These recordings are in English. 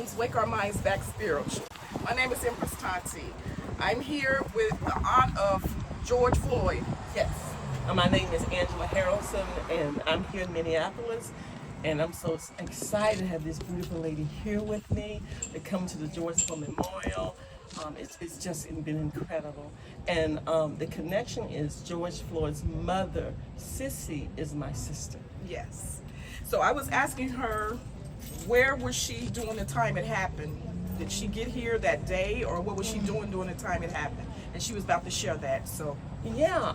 Minds, Wake Our Minds Back Spiritual. My name is Empress Tonte. I'm here with the aunt of George Floyd. Yes. My name is Angela Harrelson, and I'm here in Minneapolis. And I'm so excited to have this beautiful lady here with me to come to the George Floyd Memorial. It's just been incredible. And the connection is George Floyd's mother, Sissy, is my sister. Yes. So I was asking her, where was she during the time it happened? Did she get here that day, or what was she doing during the time it happened? And she was about to share that. So yeah,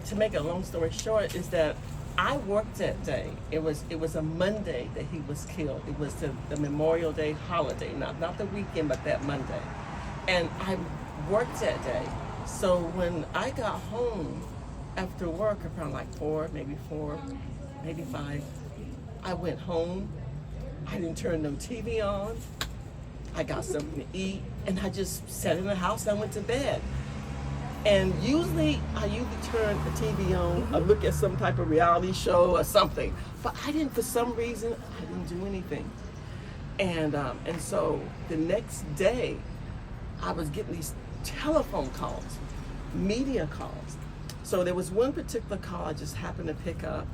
to make a long story short, is that I worked that day. It was a Monday that he was killed. It was the Memorial Day holiday, not the weekend, but that Monday. And I worked that day. So when I got home after work, around like 4, maybe 5, I went home. I didn't turn no TV on. I got something to eat, and I just sat in the house and I went to bed. And usually I turn the TV on, I look at some type of reality show or something. But I didn't, for some reason, I didn't do anything. And so the next day, I was getting these telephone calls, media calls. So there was one particular call I just happened to pick up,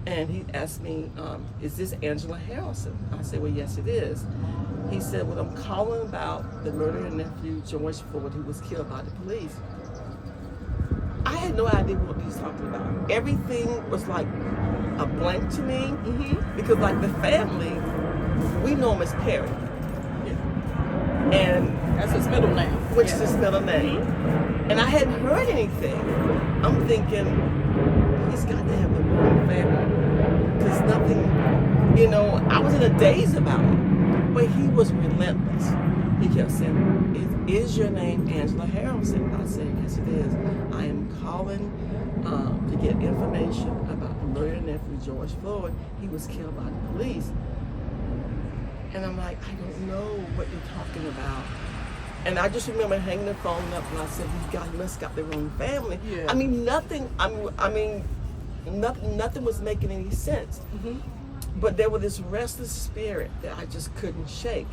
and he asked me, is this Angela Harrelson? I said, well, yes, it is. He said, well, I'm calling about the murder of your nephew, George Floyd, who was killed by the police. I had no idea what he was talking about. Everything was like a blank to me, because like the family, we know him as Perry. And that's his middle name. Which is his middle name. And I hadn't heard anything. I'm thinking, he's got to have the wrong family. Because nothing, I was in a daze about it. But he was relentless. He kept saying, is your name Angela Harrelson? I said, yes, it is. I am calling to get information about the murder of nephew, George Floyd. He was killed by the police. And I'm like, I don't know what you're talking about. And I just remember hanging the phone up, and I said, you must got the wrong family. Yeah. I mean, nothing was making any sense. But there was this restless spirit that I just couldn't shake.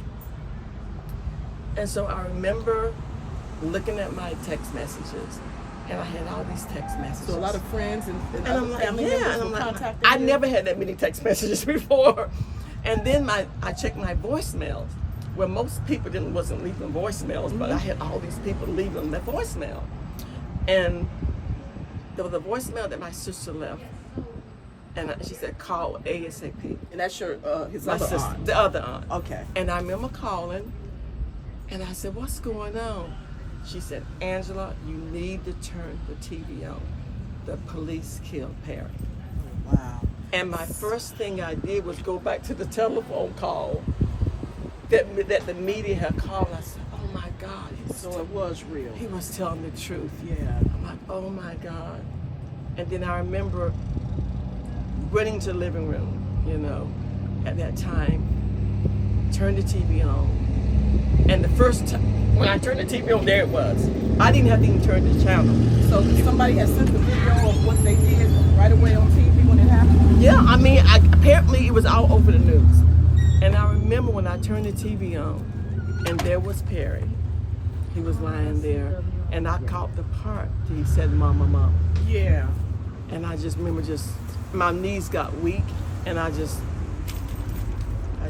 And so I remember looking at my text messages, and I had all these text messages. So a lot of friends and I'm other like, family members were contacting I you? never had that many text messages before. And then I checked my voicemails, where most people wasn't leaving voicemails, but I had all these people leaving their voicemail. And there was a voicemail that my sister left, and she said, call ASAP. And that's your his My other sister, aunt. the other aunt. Okay. And I remember calling, and I said, what's going on? She said, Angela, you need to turn the TV on. The police killed Perry. Wow. And my first thing I did was go back to the telephone call that the media had called. I said, oh my God. So it was real. He was telling the truth. Yeah. I'm like, oh my God. And then I remember running to the living room, at that time, turned the TV on. And the first time, when I turned the TV on, there it was. I didn't have to even turn the channel. So somebody had sent the video of what they did right away on TV when it happened? Yeah, apparently it was all over the news. And I remember when I turned the TV on, and there was Perry. He was lying there, and I caught the part that he said, Mama, Mama. Yeah. And I just remember my knees got weak, and I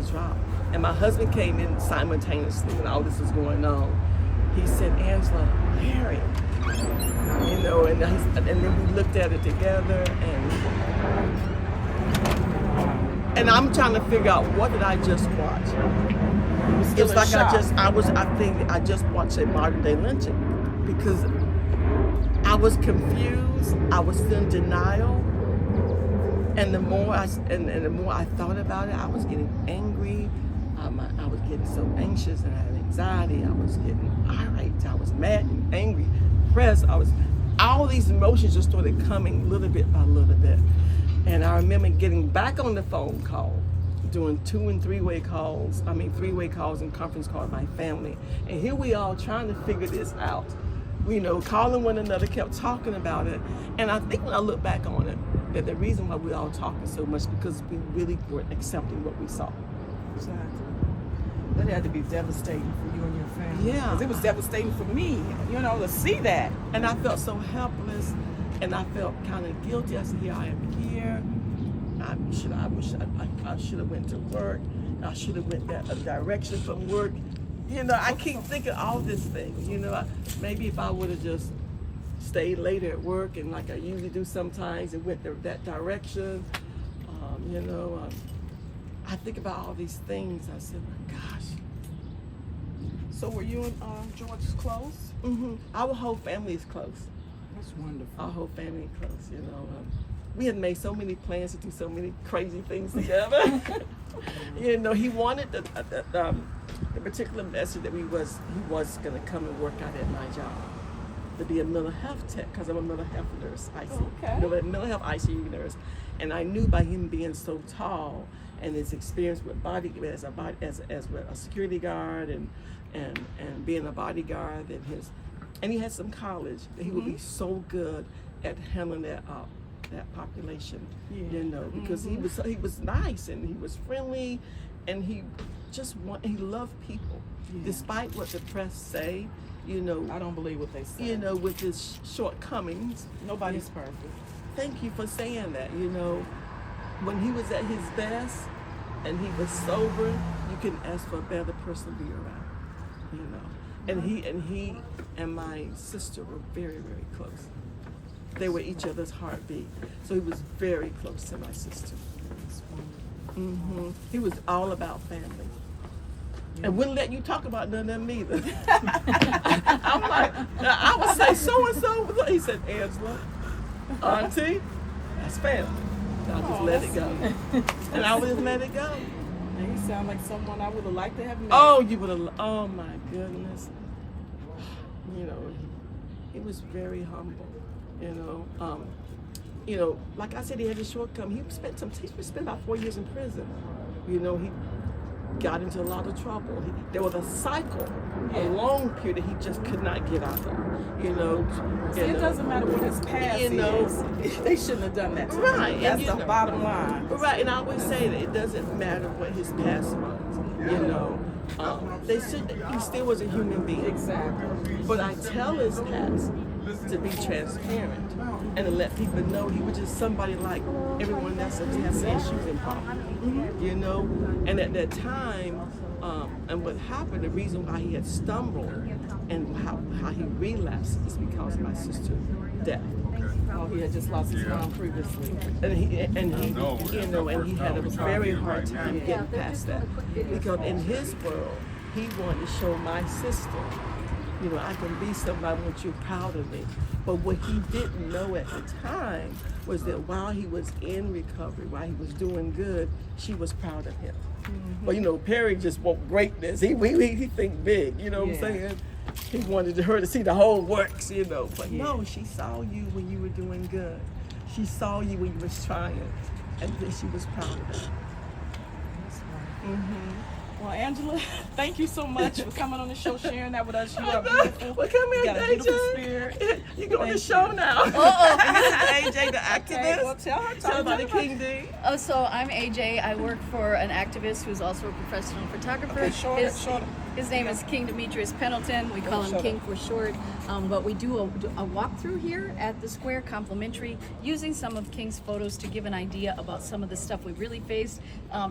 dropped. And my husband came in simultaneously when all this was going on. He said, Angela, Perry. And then we looked at it together, and I'm trying to figure out, what did I just watch? It's like I just watched a modern day lynching, because I was confused, I was in denial, and the more I thought about it, I was getting angry, I was getting so anxious, and I had anxiety, I was getting irate, I was mad and angry, depressed, all these emotions just started coming little bit by little bit. And I remember getting back on the phone call, doing 2- and 3-way calls, 3-way calls and conference calls with my family. And here we all trying to figure this out. Calling one another, kept talking about it. And I think when I look back on it, that the reason why we all talking so much, because we really weren't accepting what we saw. Exactly. That had to be devastating for you and your family. Yeah. 'Cause it was devastating for me, to see that. And I felt so helpless, and I felt kind of guilty. I said, here I am here. I should have went to work. I should have went that direction from work. I keep thinking all these things. Maybe if I would have just stayed later at work, and like I usually do sometimes, and went that direction. I think about all these things. I said, my gosh. So were you and George close? Our whole family is close. That's wonderful. Our whole family is close. We had made so many plans to do so many crazy things together. He wanted the particular message that he was going to come and work out at my job, to be a mental health tech, because I'm a mental health nurse, mental health ICU nurse, and I knew by him being so tall and his experience with as a security guard and being a bodyguard, and he had some college, that he would be so good at handling that population, because he was nice and he was friendly, and he loved people, despite what the press say. I don't believe what they say. With his shortcomings. Nobody's perfect. Thank you for saying that. When he was at his best and he was sober, you can ask for a better person to be around. And he and my sister were very, very close. They were each other's heartbeat. So he was very close to my sister. He was all about family. And wouldn't let you talk about none of them neither. I'm like, I would say so-and-so. He said, Angela, Auntie, that's family. I'll just let it go. And I would just let it go. And you sound like someone I would have liked to have met. Oh, you would have, oh my goodness. He was very humble, like I said, he had a shortcoming. He spent about 4 years in prison. He got into a lot of trouble. There was a cycle, a long period that he just could not get out of. It doesn't matter what his past is. They shouldn't have done that to him. Right. That's the bottom line. Right, and I always say that it doesn't matter what his past was. He still was a human being. Exactly. But I tell his past to be transparent and to let people know he was just somebody like everyone else that has issues involved. And at that time, and what happened, the reason why he had stumbled and how he relapsed is because of my sister's death. Oh, he had just lost his mom previously. And he had a very hard time getting past that, because in his world, he wanted to show my sister, I can be somebody, I want you proud of me. But what he didn't know at the time was that while he was in recovery, while he was doing good, she was proud of him. But Perry just want greatness. He think big, what I'm saying? He wanted her to see the whole works, But no, she saw you when you were doing good. She saw you when you was trying, and then she was proud of that. That's right. Well, Angela, thank you so much for coming on the show, sharing that with us. You are beautiful. Well, come here, you got a beautiful AJ. spirit. You go on the show now. AJ, the activist. Okay, well, tell about the King D. Oh, so I'm AJ. I work for an activist who's also a professional photographer. Okay, shorter. His name is King Demetrius Pendleton. We call him King for short. But we do a walkthrough here at the square, complimentary, using some of King's photos to give an idea about some of the stuff we really faced.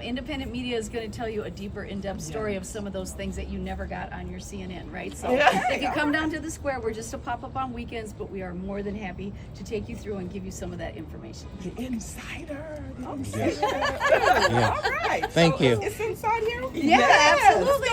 Independent media is going to tell you a deeper, in-depth story of some of those things that you never got on your CNN, right? So if you come down to the square, we're just a pop-up on weekends, but we are more than happy to take you through and give you some of that information. The insider. All right. Thank you. It's inside here? Yeah, absolutely.